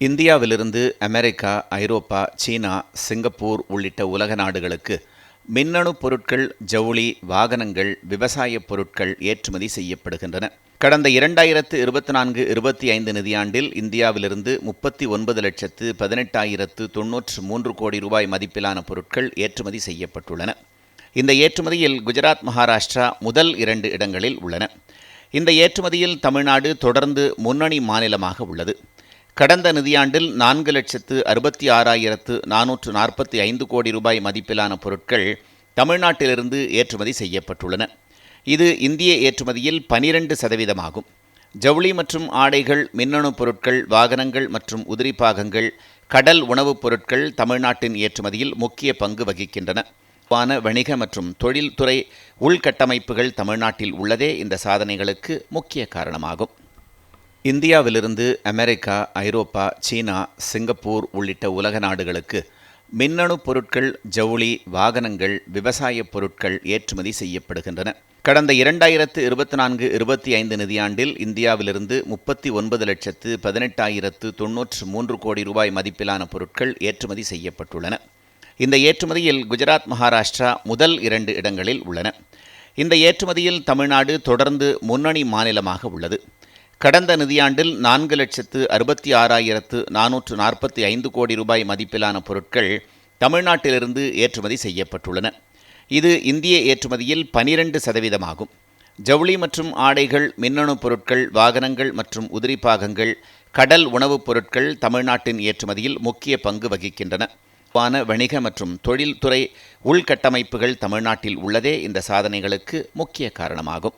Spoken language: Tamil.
இந்தியாவிலிருந்து அமெரிக்கா, ஐரோப்பா, சீனா, சிங்கப்பூர் உள்ளிட்ட உலக நாடுகளுக்கு மின்னணு பொருட்கள், ஜவுளி, வாகனங்கள், விவசாயப் பொருட்கள் ஏற்றுமதி செய்யப்படுகின்றன. கடந்த 2024-25 நிதியாண்டில் இந்தியாவிலிருந்து 39,18,93 கோடி ரூபாய் மதிப்பிலான பொருட்கள் ஏற்றுமதி செய்யப்பட்டுள்ளன. இந்த ஏற்றுமதியில் குஜராத், மகாராஷ்டிரா முதல் 2 இடங்களில் உள்ளன. இந்த ஏற்றுமதியில் தமிழ்நாடு தொடர்ந்து முன்னணி மாநிலமாக உள்ளது. கடந்த நிதியாண்டில் 4,66,445 கோடி ரூபாய் மதிப்பிலான பொருட்கள் தமிழ்நாட்டிலிருந்து ஏற்றுமதி செய்யப்பட்டுள்ளன. இது இந்திய ஏற்றுமதியில் 12% ஆகும். ஜவுளி மற்றும் ஆடைகள், மின்னணு பொருட்கள், வாகனங்கள் மற்றும் உதிரிப்பாகங்கள், கடல் உணவுப் பொருட்கள் தமிழ்நாட்டின் ஏற்றுமதியில் முக்கிய பங்கு வகிக்கின்றன. வணிக மற்றும் தொழில்துறை உள்கட்டமைப்புகள் தமிழ்நாட்டில் உள்ளதே இந்த சாதனைகளுக்கு முக்கிய காரணமாகும். இந்தியாவிலிருந்து அமெரிக்கா, ஐரோப்பா, சீனா, சிங்கப்பூர் உள்ளிட்ட உலக நாடுகளுக்கு மின்னணு பொருட்கள், ஜவுளி, வாகனங்கள், விவசாயப் பொருட்கள் ஏற்றுமதி செய்யப்படுகின்றன. கடந்த 2024-25 நிதியாண்டில் இந்தியாவிலிருந்து 39,18,93 கோடி ரூபாய் மதிப்பிலான பொருட்கள் ஏற்றுமதி செய்யப்பட்டுள்ளன. இந்த ஏற்றுமதியில் குஜராத், மகாராஷ்டிரா முதல் 2 இடங்களில் உள்ளன. இந்த ஏற்றுமதியில் தமிழ்நாடு தொடர்ந்து முன்னணி மாநிலமாக உள்ளது. கடந்த நிதியாண்டில் 4,66,445 கோடி ரூபாய் மதிப்பிலான பொருட்கள் தமிழ்நாட்டிலிருந்து ஏற்றுமதி செய்யப்பட்டுள்ளன. இது இந்திய ஏற்றுமதியில் 12% ஆகும். ஜவுளி மற்றும் ஆடைகள், மின்னணு பொருட்கள், வாகனங்கள் மற்றும் உதிரிப்பாகங்கள், கடல் உணவுப் பொருட்கள் தமிழ்நாட்டின் ஏற்றுமதியில் முக்கிய பங்கு வகிக்கின்றன. வணிக மற்றும் தொழில்துறை உள்கட்டமைப்புகள் தமிழ்நாட்டில் உள்ளதே இந்த சாதனைகளுக்கு முக்கிய காரணமாகும்.